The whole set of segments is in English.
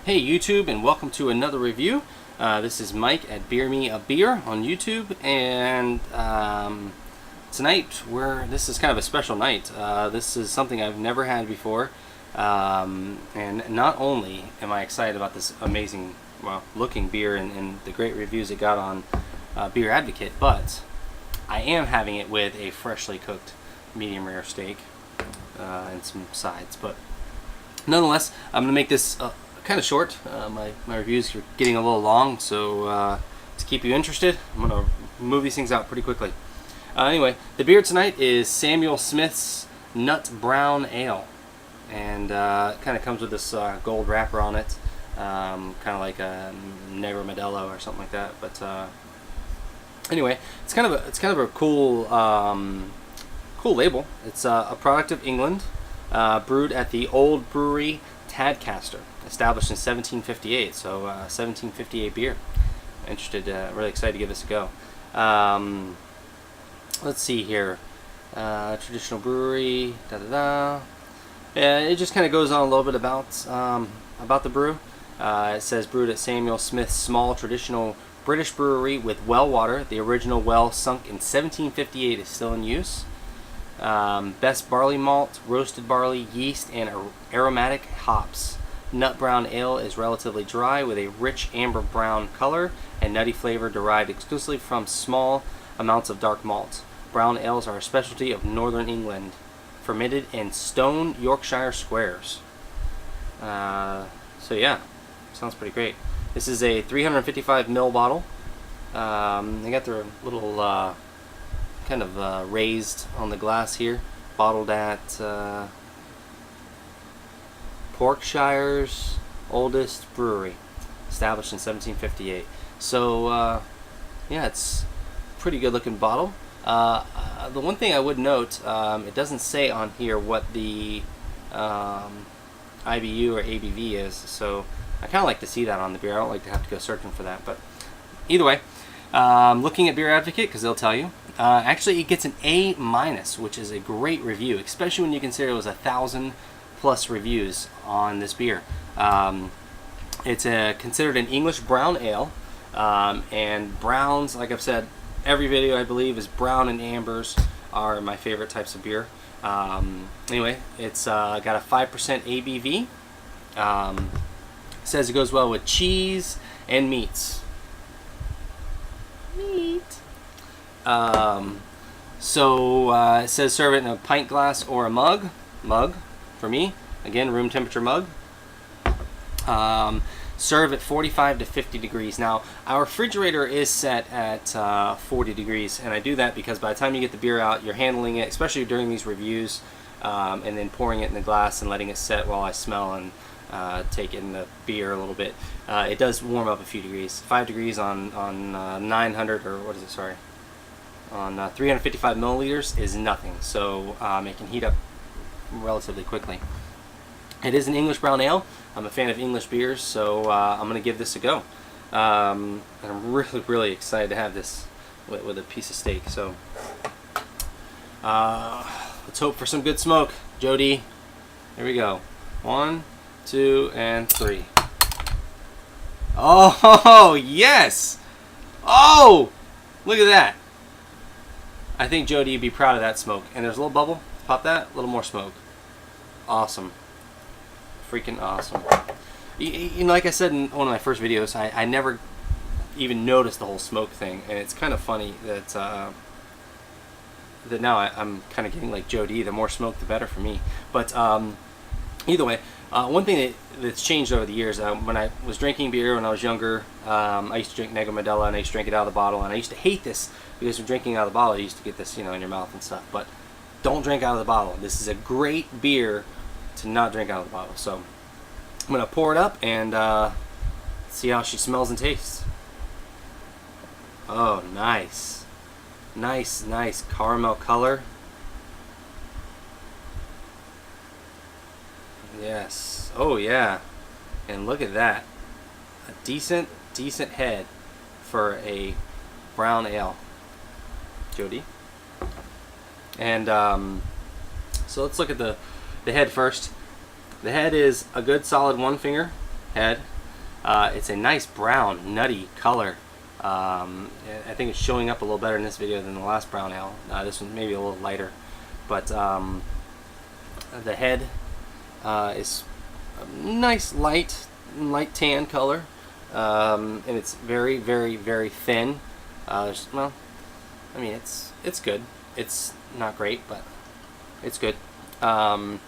Hey YouTube, and welcome to another review. This is Mike at Beer Me a Beer on YouTube, and tonight this is kind of a special night. This is something I've never had before, and not only am I excited about this amazing, looking beer and the great reviews it got on Beer Advocate, but I am having it with a freshly cooked medium rare steak and some sides. But nonetheless, I'm going to make this kind of short. My reviews are getting a little long, so to keep you interested, I'm going to move these things out pretty quickly. Anyway, the beer tonight is Samuel Smith's Nut Brown Ale, and it kind of comes with this gold wrapper on it, kind of like a Negro Modelo or something like that. But anyway, it's kind of a cool cool label. It's a product of England, brewed at the Old Brewery Tadcaster, established in 1758. So 1758 beer. Interested, really excited to give this a go. Let's see here. Traditional brewery. Yeah, it just kind of goes on a little bit about the brew. It says brewed at Samuel Smith's small traditional British brewery with well water. The original well sunk in 1758 is still in use. Best barley malt, roasted barley, yeast, and aromatic hops. Nut Brown Ale is relatively dry with a rich amber brown color and nutty flavor derived exclusively from small amounts of dark malt. Brown ales are a specialty of northern England, fermented in stone Yorkshire squares. So yeah, sounds pretty great. This is a 355 ml bottle. They got their little kind of raised on the glass here, bottled at Porkshire's oldest brewery, established in 1758. So yeah, it's a pretty good looking bottle. The one thing I would note, it doesn't say on here what the IBU or ABV is, so I kind of like to see that on the beer. I don't like to have to go searching for that, but either way, looking at Beer Advocate, because they'll tell you, actually it gets an A-, which is a great review, especially when you consider it was 1,000+ reviews on this beer. It's considered an English brown ale, and browns, like I've said every video, I believe, is brown and ambers are my favorite types of beer. Anyway, it's got a 5% ABV. Says it goes well with cheese and meats. So it says serve it in a pint glass or a mug for me, again, room temperature mug. Serve at 45 to 50 degrees. Now, our refrigerator is set at 40 degrees, and I do that because by the time you get the beer out, you're handling it, especially during these reviews, and then pouring it in the glass and letting it set while I smell and take in the beer a little bit. It does warm up a few degrees. 5 degrees on 900, or what is it, sorry, on 355 milliliters is nothing, so it can heat up relatively quickly. It is an English brown ale. I'm a fan of English beers, so I'm going to give this a go. And I'm really excited to have this with a piece of steak. So let's hope for some good smoke. Jody, here we go. 1, 2, and 3. Oh, yes! Oh, look at that. I think Jody would be proud of that smoke. And there's a little bubble. Pop that. A little more smoke. Awesome. Freaking awesome. You know, like I said in one of my first videos, I never even noticed the whole smoke thing. And it's kind of funny that that now I'm kind of getting like Jody. The more smoke, the better for me. But either way, one thing that's changed over the years, when I was drinking beer when I was younger, I used to drink Negro Modelo, and I used to drink it out of the bottle, and I used to hate this because when drinking out of the bottle, you used to get this, you know, in your mouth and stuff. But don't drink out of the bottle. This is a great beer to not drink out of the bottle. So I'm gonna pour it up and see how she smells and tastes. Oh, nice, nice caramel color. Yes. Oh yeah. And look at that. A decent head for a brown ale. Jody. And so let's look at the head first. The head is a good solid 1 finger head. It's a nice brown, nutty color. I think it's showing up a little better in this video than the last brown ale. This one maybe a little lighter, but the head is a nice light tan color, and it's very, very, very thin. Well, I mean, it's good. It's not great, but it's good. The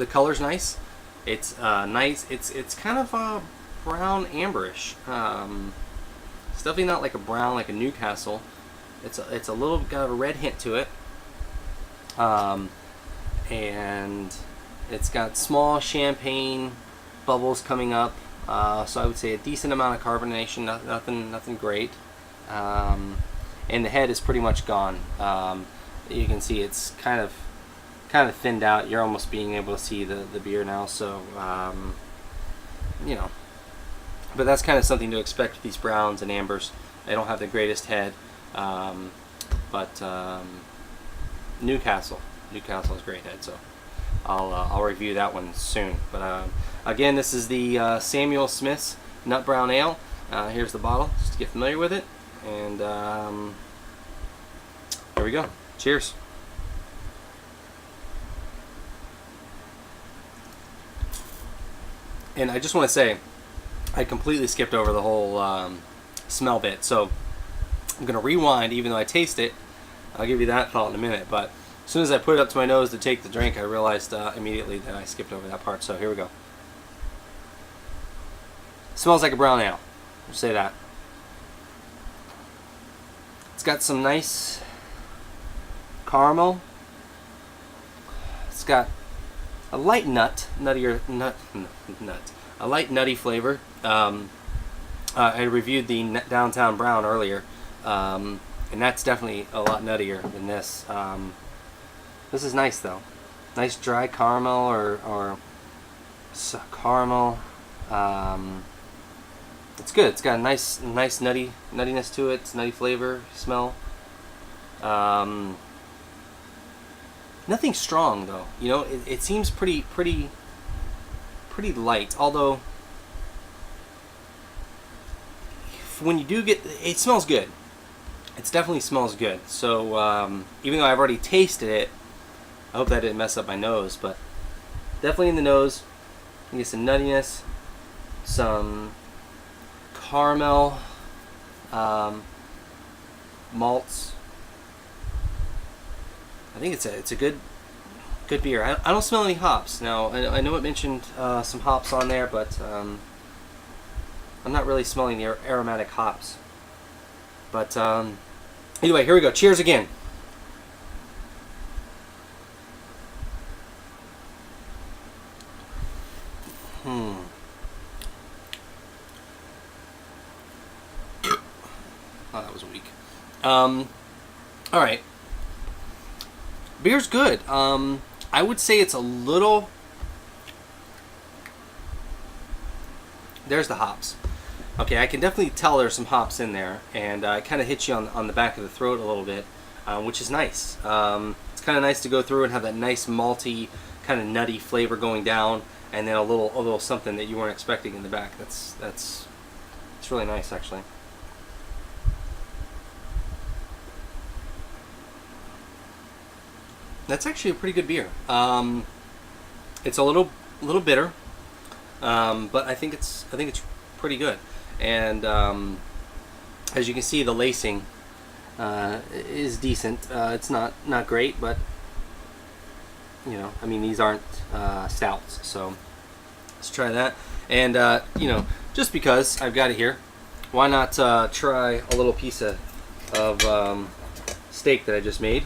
color's nice. It's nice. It's kind of brown amberish. It's definitely not like a brown like a Newcastle. It's a little got a red hint to it. And it's got small champagne bubbles coming up. So I would say a decent amount of carbonation. Nothing great. And the head is pretty much gone. You can see it's kind of thinned out. You're almost being able to see the beer now. So you know. But that's kind of something to expect with these browns and ambers. They don't have the greatest head, but Newcastle has great head, so I'll review that one soon. But again, this is the Samuel Smith's Nut Brown Ale. Here's the bottle, just to get familiar with it, and here we go. Cheers. And I just want to say, I completely skipped over the whole smell bit, so I'm going to rewind. Even though I taste it, I'll give you that thought in a minute, but as soon as I put it up to my nose to take the drink, I realized immediately that I skipped over that part, so here we go. Smells like a brown ale, I'll say that. It's got some nice caramel. It's got a light a light nutty flavor. I reviewed the Downtown Brown earlier, and that's definitely a lot nuttier than this. This is nice though. Nice dry caramel or caramel. It's good. It's got a nice nuttiness to it. It's nutty flavor, smell. Nothing strong though. You know, it seems pretty light, although when you do get, it smells good. It definitely smells good. So even though I've already tasted it, I hope that didn't mess up my nose, but definitely in the nose you get some nuttiness, some caramel, malts. I think it's a good beer. I don't smell any hops. Now, I know it mentioned some hops on there, but I'm not really smelling the aromatic hops. But anyway, here we go. Cheers again. Oh, that was weak. All right. Beer's good. I would say it's a little... There's the hops. Okay, I can definitely tell there's some hops in there, and it kind of hits you on the back of the throat a little bit, which is nice. It's kind of nice to go through and have that nice malty, kind of nutty flavor going down, and then a little something that you weren't expecting in the back. It's really nice, actually. That's actually a pretty good beer. It's a little bitter, but I think it's pretty good. And as you can see, the lacing is decent. It's not great, but you know, I mean, these aren't stouts, so let's try that. And you know, just because I've got it here, why not try a little piece of steak that I just made.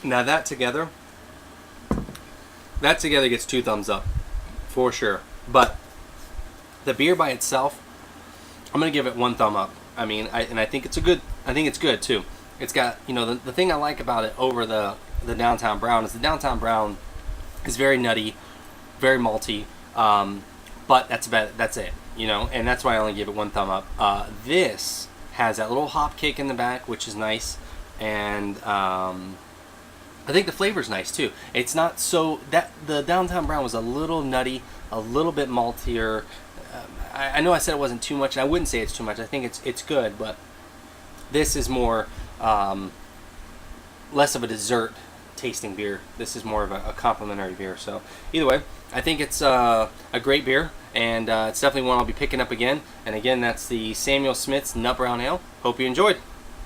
Now that together gets 2 thumbs up for sure. But the beer by itself, I'm gonna give it 1 thumb up. I mean, I think it's good too. It's got, you know, the thing I like about it over the Downtown Brown is the Downtown Brown is very nutty, very malty, But that's it, you know, and that's why I only give it 1 thumb up. This has that little hop kick in the back, which is nice, and I think the flavor's nice too. It's not so that the Downtown Brown was a little nutty, a little bit maltier. I know I said it wasn't too much, and I wouldn't say it's too much. I think it's good, but this is more less of a dessert tasting beer. This is more of a complimentary beer. So either way, I think it's a great beer, and it's definitely one I'll be picking up again. And again, that's the Samuel Smith's Nut Brown Ale. Hope you enjoyed.